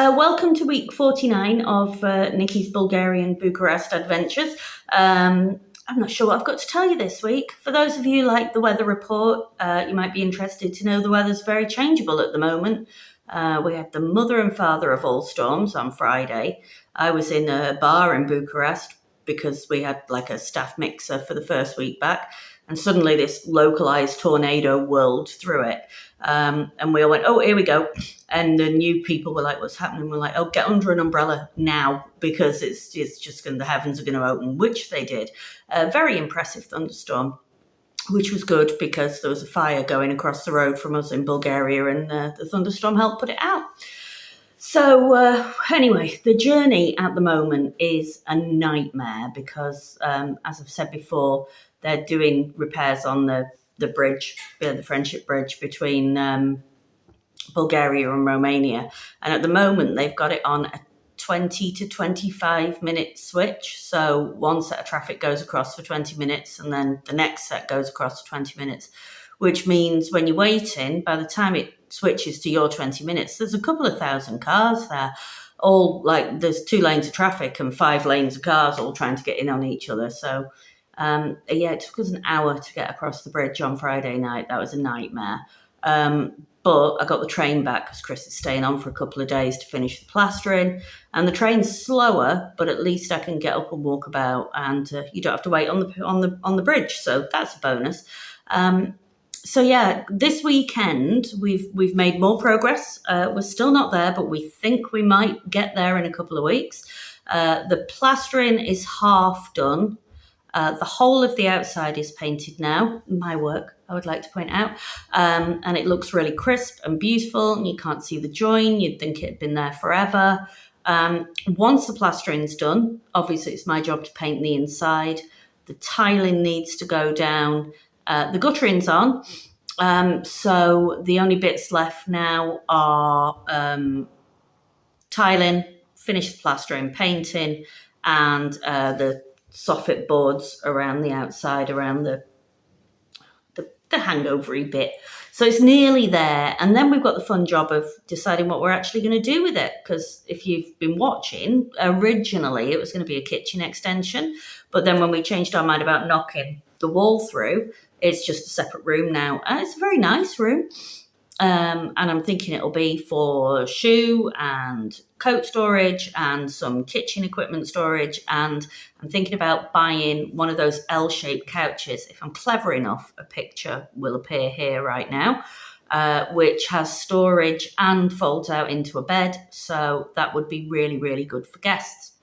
Welcome to week 49 of Nikki's Bulgarian Bucharest adventures. I'm not sure what I've got to tell you this week. For those of you like the weather report, you might be interested to know the weather's very changeable at the moment. We had the mother and father of all storms on Friday. I was in a bar in Bucharest because we had like a staff mixer for the first week back, and suddenly this localized tornado whirled through it. And we all went, oh, here we go. And the new people were like, what's happening? We're like, oh, get under an umbrella now because it's just going, the heavens are going to open, which they did. A very impressive thunderstorm, which was good because there was a fire going across the road from us in Bulgaria, and the thunderstorm helped put it out. So anyway, the journey at the moment is a nightmare because, as I've said before, they're doing repairs on the bridge, the friendship bridge between Bulgaria and Romania. And at the moment, they've got it on a 20 to 25 minute switch. So one set of traffic goes across for 20 minutes and then the next set goes across for 20 minutes, which means when you're waiting, by the time it switches to your 20 minutes, there's a couple of thousand cars there. All like there's 2 lanes of traffic and 5 lanes of cars all trying to get in on each other. So it took us an hour to get across the bridge on Friday night. That was a nightmare. But I got the train back because Chris is staying on for a couple of days to finish the plastering. And the train's slower, but at least I can get up and walk about, and you don't have to wait on the bridge. So that's a bonus. This weekend we've made more progress. We're still not there, but we think we might get there in a couple of weeks. The plastering is half done. The whole of the outside is painted now. My work, I would like to point out. And it looks really crisp and beautiful, and you can't see the join. You'd think it had been there forever. Once the plastering's done, obviously it's my job to paint the inside. The tiling needs to go down. The guttering's on. So the only bits left now are tiling, finish the plastering, painting, and the soffit boards around the outside, around the hangovery bit. So it's nearly there. And then we've got the fun job of deciding what we're actually going to do with it. Because if you've been watching, originally it was going to be a kitchen extension. But then when we changed our mind about knocking the wall through, it's just a separate room now. And it's a very nice room. And I'm thinking it'll be for shoe and coat storage and some kitchen equipment storage. And I'm thinking about buying one of those L-shaped couches. If I'm clever enough, a picture will appear here right now, which has storage and folds out into a bed. So that would be really, really good for guests.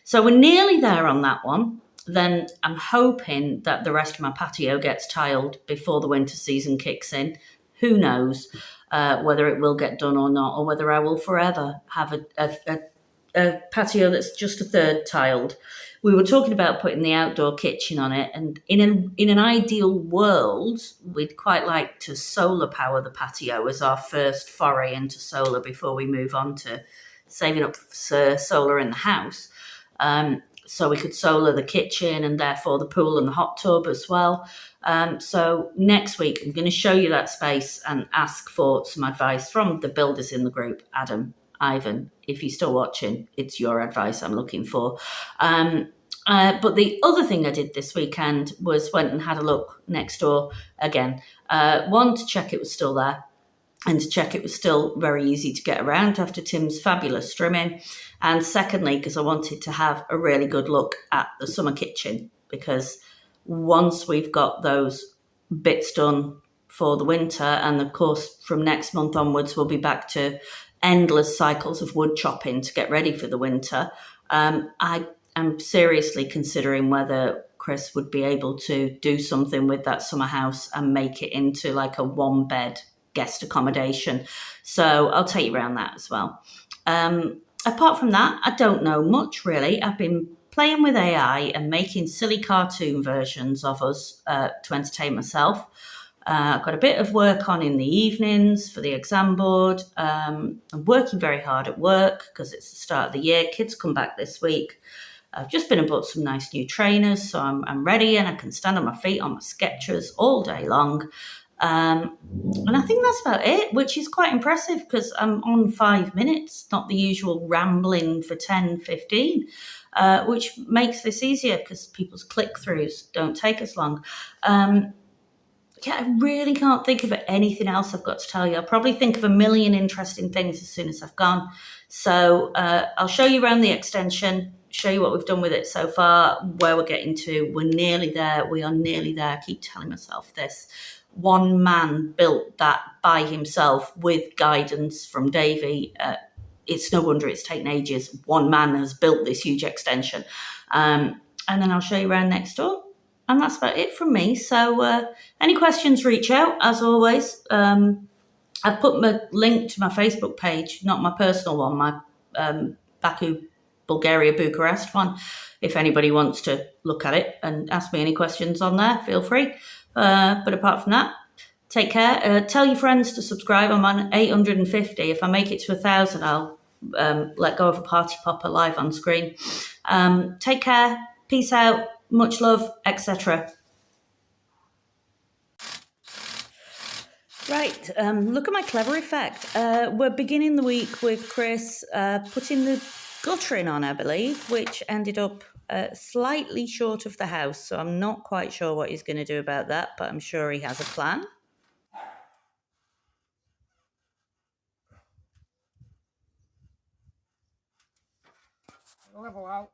So we're nearly there on that one. Then I'm hoping that the rest of my patio gets tiled before the winter season kicks in. Who knows whether it will get done or not, or whether I will forever have a patio that's just a third tiled. We were talking about putting the outdoor kitchen on it, and in an ideal world, we'd quite like to solar power the patio as our first foray into solar before we move on to saving up for solar in the house. So we could solar the kitchen and therefore the pool and the hot tub as well. So next week, I'm going to show you that space and ask for some advice from the builders in the group. Adam, Ivan, if you're still watching, it's your advice I'm looking for. But the other thing I did this weekend was went and had a look next door again. One, to check it was still there, and to check it was still very easy to get around after Tim's fabulous trimming. And secondly, because I wanted to have a really good look at the summer kitchen, because once we've got those bits done for the winter, and of course from next month onwards we'll be back to endless cycles of wood chopping to get ready for the winter, I am seriously considering whether Chris would be able to do something with that summer house and make it into like a 1-bed guest accommodation. So I'll take you around that as well. Apart from that, I don't know much really. I've been playing with AI and making silly cartoon versions of us to entertain myself. I've got a bit of work on in the evenings for the exam board. I'm working very hard at work because it's the start of the year. Kids come back this week. I've just been and bought some nice new trainers, so I'm ready and I can stand on my feet on my Skechers all day long. And I think that's about it, which is quite impressive because I'm on 5 minutes, not the usual rambling for 10, 15, which makes this easier because people's click-throughs don't take as long. Yeah, I really can't think of anything else I've got to tell you. I'll probably think of a million interesting things as soon as I've gone. So I'll show you around the extension, show you what we've done with it so far, where we're getting to. We're nearly there. We are nearly there. I keep telling myself this. One man built that by himself with guidance from Davey. It's no wonder it's taken ages. One man has built this huge extension. And then I'll show you around next door. And that's about it from me. So any questions, reach out, as always. I've put my link to my Facebook page, not my personal one, my Baku, Bulgaria, Bucharest one. If anybody wants to look at it and ask me any questions on there, feel free. But apart from that, take care. Tell your friends to subscribe. I'm on 850. If I make it to 1,000, I'll let go of a party popper live on screen. Take care. Peace out. Much love, etc. Right, look at my clever effect. We're beginning the week with Chris putting the guttering on, I believe, which ended up slightly short of the house. So I'm not quite sure what he's going to do about that, but I'm sure he has a plan. Level out.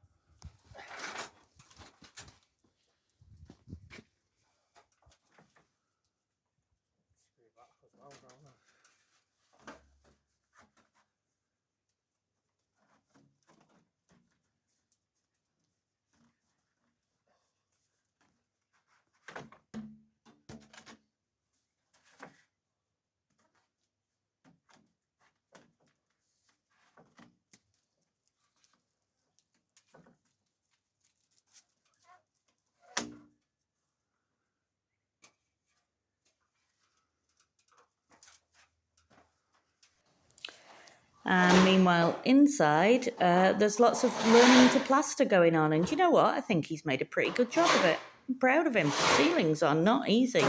And meanwhile, inside, there's lots of learning to plaster going on. And you know what? I think he's made a pretty good job of it. I'm proud of him. Ceilings are not easy. It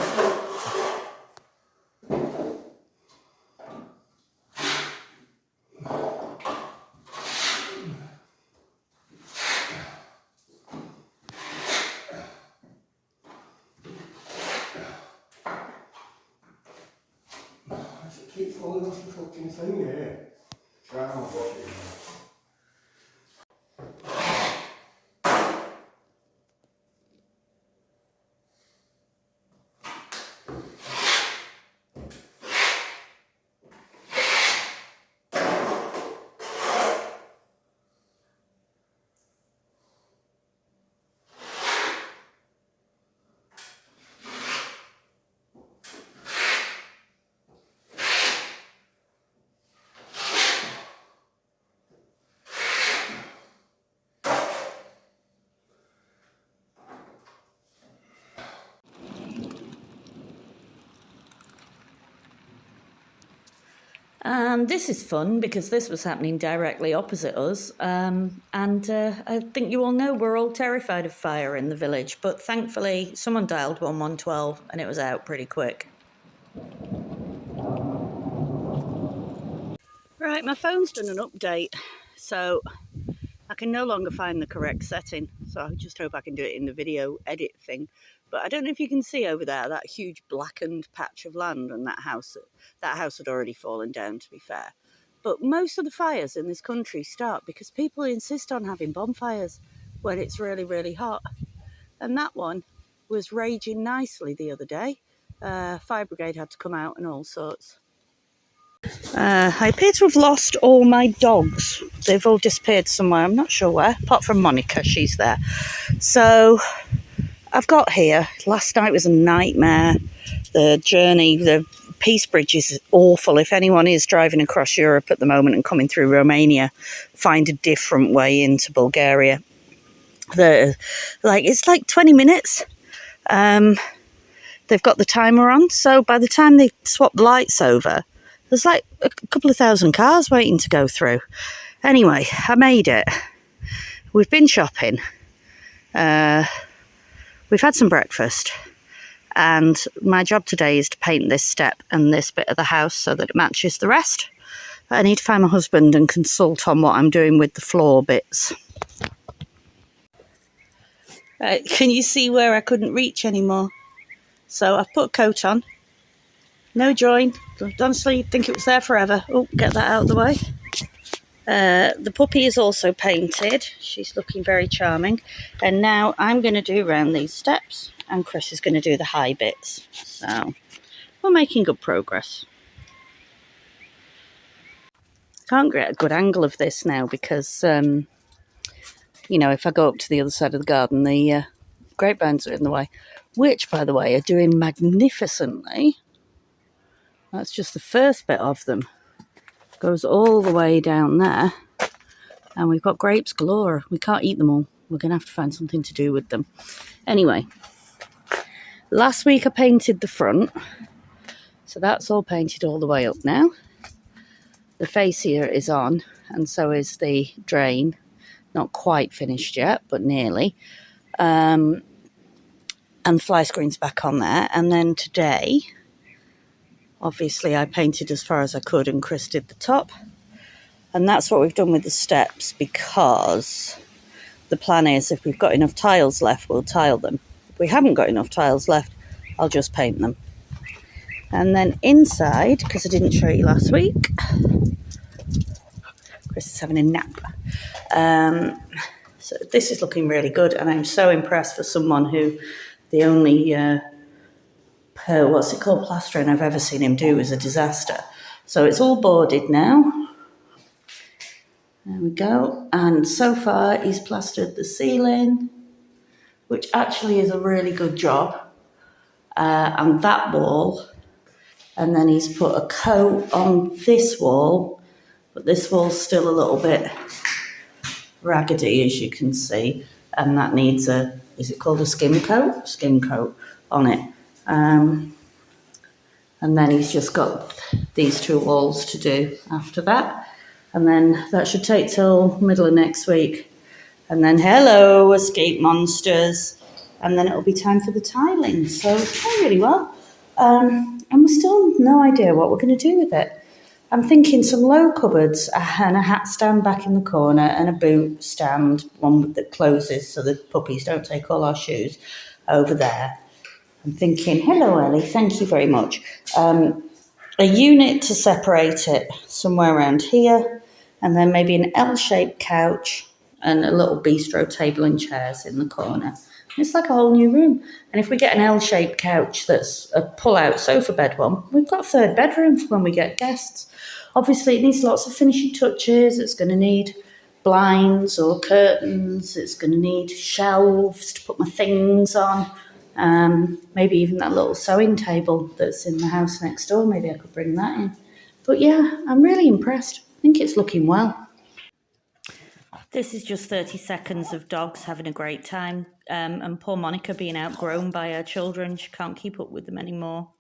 keeps falling off the fucking thing here. Right, I'll watch it. And this is fun because this was happening directly opposite us. I think you all know we're all terrified of fire in the village, but thankfully someone dialed 1112 and it was out pretty quick. Right, my phone's done an update, so I can no longer find the correct setting. So I just hope I can do it in the video edit thing. But I don't know if you can see over there that huge blackened patch of land and that house had already fallen down, to be fair. But most of the fires in this country start because people insist on having bonfires when it's really, really hot. And that one was raging nicely the other day. Fire brigade had to come out and all sorts. I appear to have lost all my dogs. They've all disappeared somewhere. I'm not sure where, apart from Monica, she's there. So I've got here. Last night was a nightmare. The journey, the Peace Bridge is awful. If anyone is driving across Europe at the moment and coming through Romania, find a different way into Bulgaria. It's like 20 minutes. They've got the timer on, so by the time they swap the lights over, there's like a couple of thousand cars waiting to go through. Anyway, I made it. We've been shopping. We've had some breakfast. and my job today is to paint this step and this bit of the house so that it matches the rest. But I need to find my husband and consult on what I'm doing with the floor bits. Can you see where I couldn't reach anymore? So I've put a coat on. No join. Honestly, think it was there forever. Oh, get that out of the way. The puppy is also painted. She's looking very charming. And now I'm going to do around these steps, and Chris is going to do the high bits. So we're making good progress. Can't get a good angle of this now because, you know, if I go up to the other side of the garden, the grapevines are in the way, which, by the way, are doing magnificently. That's just the first bit of them. Goes all the way down there. And we've got grapes galore. We can't eat them all. We're going to have to find something to do with them. Anyway, last week I painted the front. So that's all painted all the way up now. The fascia is on, and so is the drain. Not quite finished yet, but nearly. And the fly screen's back on there. And then today, obviously I painted as far as I could and Chris did the top. And that's what we've done with the steps, because the plan is if we've got enough tiles left, we'll tile them. If we haven't got enough tiles left, I'll just paint them. And then inside, because I didn't show you last week, Chris is having a nap. So this is looking really good, and I'm so impressed for someone who the only, plastering I've ever seen him do is a disaster. So it's all boarded now. There we go. And so far he's plastered the ceiling, which actually is a really good job. And that wall. And then he's put a coat on this wall, but this wall's still a little bit raggedy, as you can see. And that needs is it called a skim coat? Skim coat on it. And then he's just got these two walls to do after that. And then that should take till middle of next week. And then, hello, escape monsters. And then it'll be time for the tiling. So it's going really well. And we still have no idea what we're going to do with it. I'm thinking some low cupboards and a hat stand back in the corner and a boot stand, one that closes so the puppies don't take all our shoes, over there. I'm thinking, hello Ellie, thank you very much. A unit to separate it somewhere around here, and then maybe an L-shaped couch and a little bistro table and chairs in the corner. It's like a whole new room. And if we get an L-shaped couch that's a pull-out sofa bed one, we've got a third bedroom for when we get guests. Obviously, it needs lots of finishing touches. It's going to need blinds or curtains. It's going to need shelves to put my things on. Maybe even that little sewing table that's in the house next door. Maybe I could bring that in. But yeah, I'm really impressed. I think it's looking well. This is just 30 seconds of dogs having a great time, and poor Monica being outgrown by her children. She can't keep up with them anymore.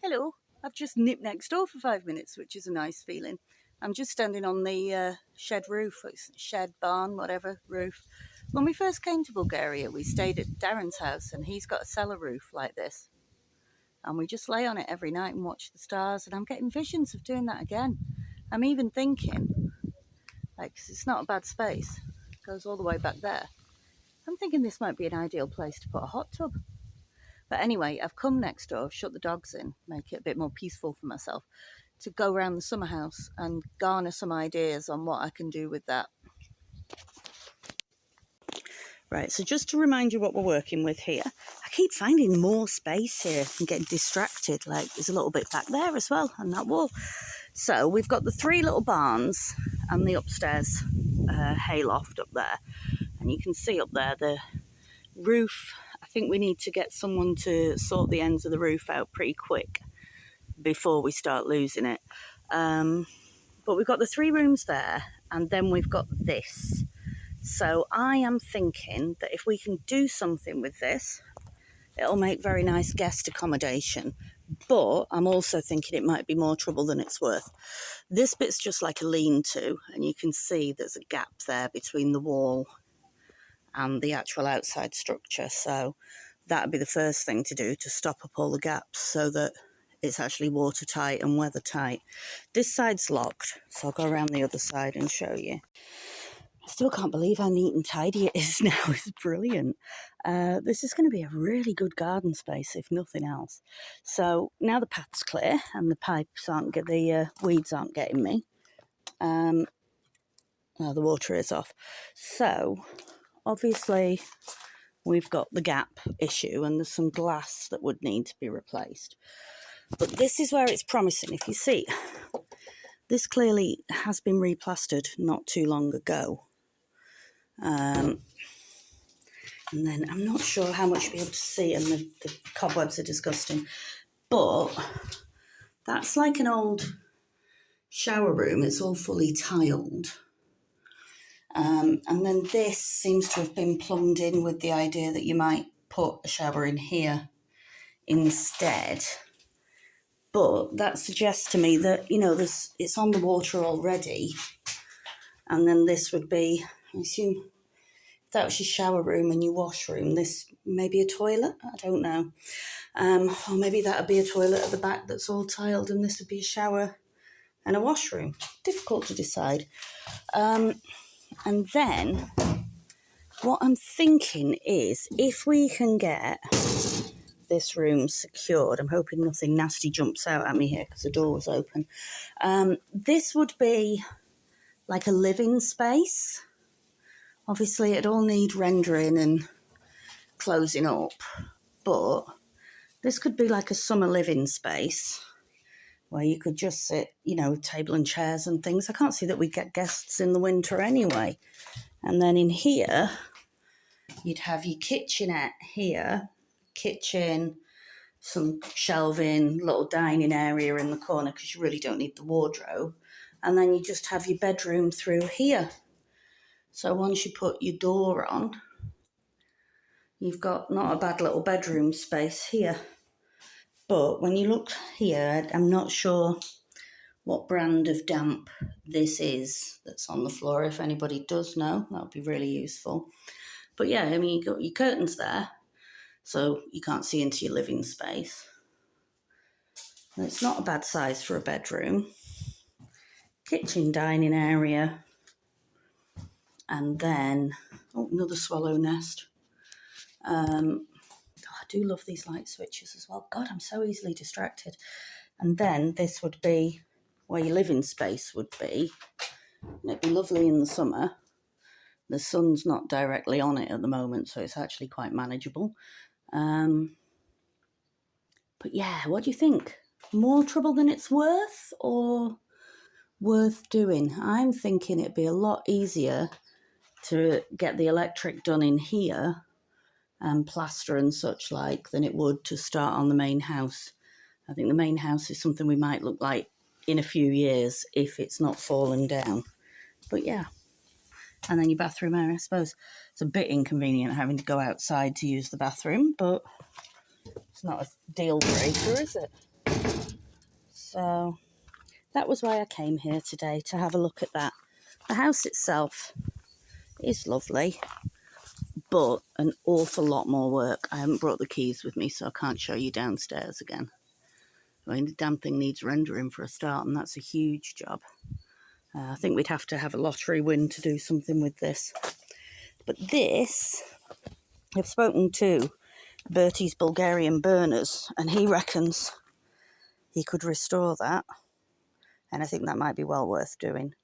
Hello, I've just nipped next door for 5 minutes, which is a nice feeling. I'm just standing on the shed roof, shed, barn, whatever, roof. When we first came to Bulgaria, we stayed at Darren's house, and he's got a cellar roof like this. And we just lay on it every night and watch the stars, and I'm getting visions of doing that again. I'm even thinking, like, 'cause it's not a bad space, it goes all the way back there. I'm thinking this might be an ideal place to put a hot tub. But anyway, I've come next door, I've shut the dogs in, make it a bit more peaceful for myself, to go around the summer house and garner some ideas on what I can do with that. Right, so just to remind you what we're working with here, I keep finding more space here and getting distracted. Like, there's a little bit back there as well on that wall. So we've got the 3 little barns and the upstairs hayloft up there. And you can see up there the roof. I think we need to get someone to sort the ends of the roof out pretty quick before we start losing it. But we've got the 3 rooms there, and then we've got this. So I am thinking that if we can do something with this, it'll make very nice guest accommodation. But I'm also thinking it might be more trouble than it's worth. This bit's just like a lean-to, and you can see there's a gap there between the wall and the actual outside structure. So that'd be the first thing to do, to stop up all the gaps so that it's actually watertight and weather-tight. This side's locked, so I'll go around the other side and show you. I still can't believe how neat and tidy it is now. It's brilliant. This is going to be a really good garden space, if nothing else. So now the path's clear and the pipes the weeds aren't getting me. The water is off. So obviously we've got the gap issue and there's some glass that would need to be replaced. But this is where it's promising. If you see, this clearly has been replastered not too long ago. And then I'm not sure how much you'll be able to see, and the cobwebs are disgusting. But that's like an old shower room. It's all fully tiled. And then this seems to have been plumbed in with the idea that you might put a shower in here instead. But that suggests to me that, it's on the water already. And then this would be, I assume, if that was your shower room and your washroom, this may be a toilet, I don't know. Or maybe that would be a toilet at the back that's all tiled, and this would be a shower and a washroom. Difficult to decide. And then what I'm thinking is, if we can get this room secured, I'm hoping nothing nasty jumps out at me here because the door was open. This would be like a living space. Obviously, it'd all need rendering and closing up, but this could be like a summer living space where you could just sit, table and chairs and things. I can't see that we'd get guests in the winter anyway. And then in here, you'd have your kitchenette here, kitchen, some shelving, little dining area in the corner because you really don't need the wardrobe. And then you just have your bedroom through here. So once you put your door on, you've got not a bad little bedroom space here. But when you look here, I'm not sure what brand of damp this is that's on the floor. If anybody does know, that would be really useful. But yeah, you've got your curtains there, so you can't see into your living space. And it's not a bad size for a bedroom. Kitchen, dining area. And then, another swallow nest. I do love these light switches as well. God, I'm so easily distracted. And then this would be where your living space would be. And it'd be lovely in the summer. The sun's not directly on it at the moment, so it's actually quite manageable. But yeah, what do you think? More trouble than it's worth, or worth doing? I'm thinking it'd be a lot easier to get the electric done in here and plaster and such like than it would to start on the main house. I think the main house is something we might look like in a few years if it's not fallen down. But yeah. And then your bathroom area, I suppose. It's a bit inconvenient having to go outside to use the bathroom, but it's not a deal breaker, is it? So that was why I came here today, to have a look at that. The house itself is lovely, but an awful lot more work. I haven't brought the keys with me, so I can't show you downstairs again. The damn thing needs rendering for a start, and that's a huge job. I think we'd have to have a lottery win to do something with this. But this, I've spoken to Bertie's Bulgarian burners, and he reckons he could restore that. And I think that might be well worth doing.